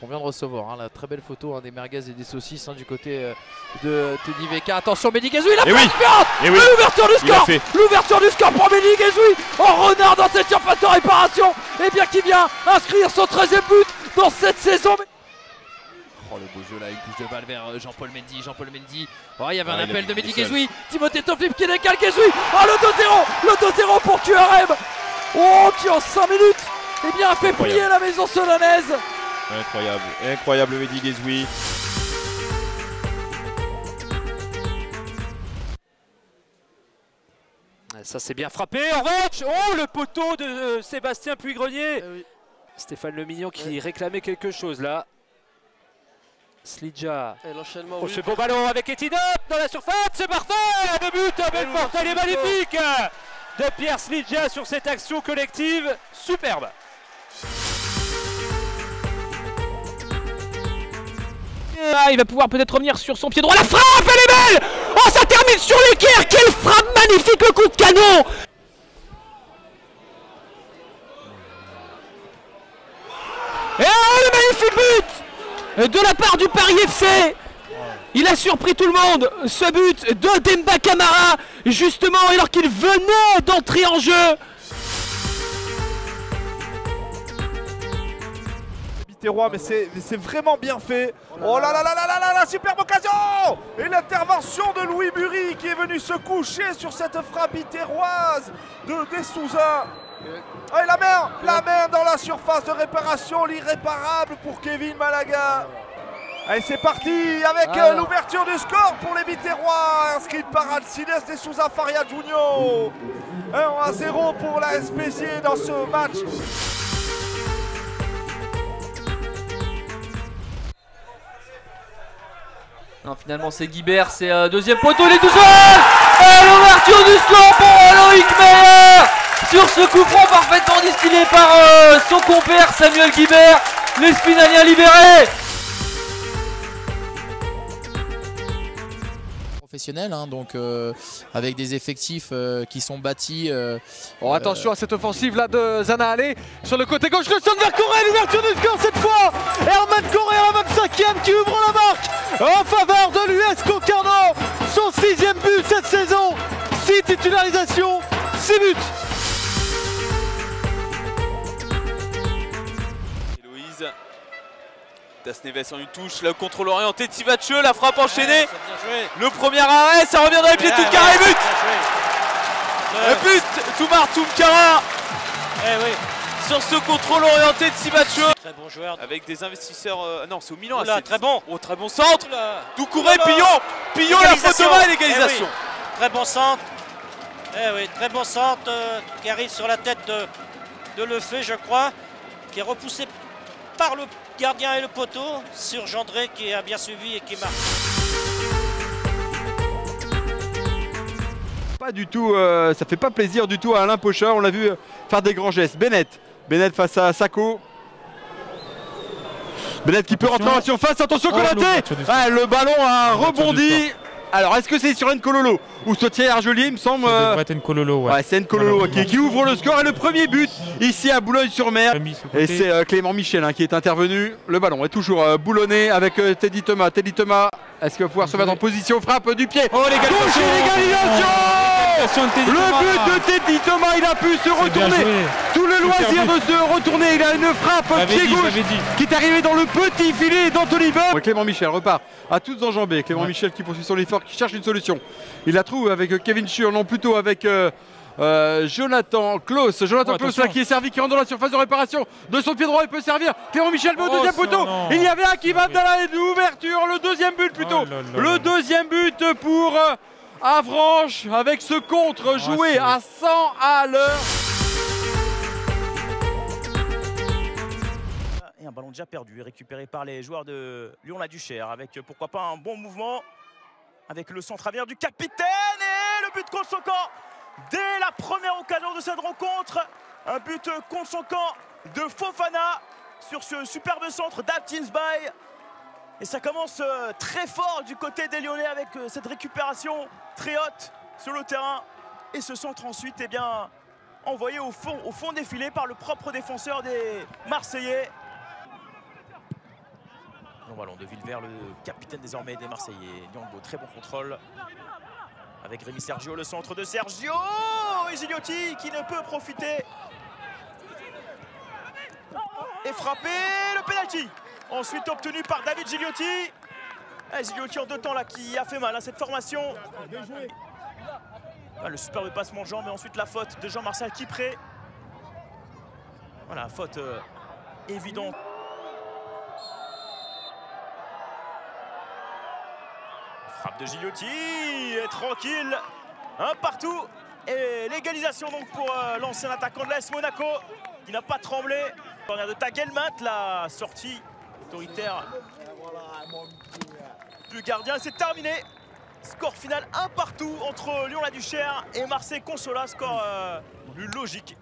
vient de recevoir. Hein, la très belle photo des merguez et des saucisses du côté de Teddy Veka. Attention, Mehdi Guézoui, il a fait la différence. L'ouverture du score. L'ouverture du score pour Mehdi Guézoui. En renard dans cette surface de réparation. Et bien qui vient inscrire son 13e but dans cette saison. Oh le beau jeu là, une touche de balle vers Jean-Paul Mendy. Jean-Paul Mendy. Oh, il y avait un appel de Mehdi Guézoui. Timothée Toflip qui décale Guézoui. Oh le 2-0 pour QRM. Oh qui en 5 minutes a fait plier la maison solanaise. Incroyable, incroyable Mehdi Guézoui. Ça c'est bien frappé en revanche. Oh le poteau de Sébastien Puy-Grenier. Oui. Stéphane Lemignon qui réclamait quelque chose là. Slidja. L'enchaînement. Ce beau ballon avec Etinop dans la surface, c'est parfait. Le but, Belfort, elle est magnifique de Pierre Slidja sur cette action collective superbe. Il va pouvoir peut-être revenir sur son pied droit. La frappe, elle est belle. Oh, ça termine sur l'équerre. Quelle frappe magnifique, le coup de canon. Et oh, le magnifique but de la part du Paris FC. Il a surpris tout le monde. Ce but de Demba Camara, justement alors qu'il venait d'entrer en jeu. Biterrois, mais c'est vraiment bien fait. Oh là là là là là là, la superbe occasion. Et l'intervention de Louis Bury qui est venu se coucher sur cette frappe biterroise de Desouza. Oh, et la main dans la surface de réparation, l'irréparable pour Kevin Malaga. Allez, c'est parti avec l'ouverture du score pour les Biterrois, inscrite par Alcides Desouza Faria Junior. 1-0 pour la SPG dans ce match. Non, finalement c'est Guibert, c'est deuxième poteau, il est tout seul. Et l'ouverture du score pour Loïc Meyer sur ce coup franc parfaitement distillé par son compère Samuel Guibert. Les Spinaliens libérés. Professionnel, donc avec des effectifs qui sont bâtis. Oh, attention à cette offensive là de Zana Allé sur le côté gauche, le centre vers Corée, l'ouverture du score cette fois. Herman Correa, la 25e qui ouvre la marque en faveur de l'US Concarneau. Son 6e but cette saison, 6 titularisations, 6 buts. Héloïse. Tasneves en une touche, le contrôle orienté de Tivacheux, la frappe enchaînée. Le premier arrêt, ça revient dans les pieds de Toumkara et but. But, Toumar Toumkara. Sur ce contrôle orienté de Tivacheux. Très bon joueur. Avec des investisseurs. Non, c'est au Milan. Là, très bon. Oh, très bon centre. Doucouré, Pillon, la faute de main et l'égalisation. Très bon centre. Très bon centre qui arrive sur la tête de Lefebvre, je crois, qui est repoussé par le gardien et le poteau sur Gendré qui a bien suivi et qui marque. Pas du tout, ça fait pas plaisir du tout à Alain Pochard, on l'a vu faire des grands gestes. Bennett face à Sako. Bennett qui peut rentrer en surface, attention Konaté. Le ballon a rebondi. Alors est-ce que c'est sur Nkololo ou Sautier Argelier, il me semble. Ça devrait être Nkololo, ouais. C'est Nkololo qui ouvre le score et le premier but ici à Boulogne-sur-Mer. Et c'est Clément Michel qui est intervenu. Le ballon est toujours boulonné avec Teddy Thomas. Teddy Thomas, est-ce qu'il va pouvoir se mettre en position? Frappe du pied. Oh, l'égalisation. Le but de Teddy Thomas, il a pu se retourner. Tout le loisir de se retourner. Il a une frappe pied gauche qui est arrivée dans le petit filet d'Anthony Bob. Clément Michel repart à toutes enjambées. Clément Michel qui poursuit son effort, qui cherche une solution. Il la trouve avec Kevin Schur, non plutôt avec Jonathan Klaus. Jonathan Klaus là, qui est servi, qui rentre dans la surface de réparation de son pied droit, il peut servir. Clément Michel au deuxième poteau. Il y avait un qui va dans l'ouverture, le deuxième but plutôt. Le deuxième but pour Avranches avec ce contre joué à 100 à l'heure. Et un ballon déjà perdu, récupéré par les joueurs de Lyon-la-Duchère avec pourquoi pas un bon mouvement avec le centre à venir du capitaine et le but contre son camp dès la première occasion de cette rencontre. Un but contre son camp de Fofana sur ce superbe centre d'Altinsby. Et ça commence très fort du côté des Lyonnais avec cette récupération très haute sur le terrain. Et ce centre ensuite envoyé au fond des filets par le propre défenseur des Marseillais. Long ballon de Villevert, le capitaine désormais des Marseillais. Niangbo, très bon contrôle. Avec Rémi Sergio, le centre de Sergio et Gigliotti qui ne peut profiter. Et frappé, le penalty. Ensuite obtenu par David Gigliotti. Gigliotti en 2 temps là qui a fait mal à cette formation. Le superbe passement de jambes, mais ensuite la faute de Jean-Marcel Kipré. Voilà, faute évidente. Frappe de Gigliotti, et tranquille, un partout. Et l'égalisation donc pour l'ancien attaquant de l'AS Monaco, qui n'a pas tremblé. Corner de Tagelmat, la sortie autoritaire du gardien, c'est terminé. Score final 1 partout entre Lyon-la-Duchère et Marseille-Consola, score plus logique.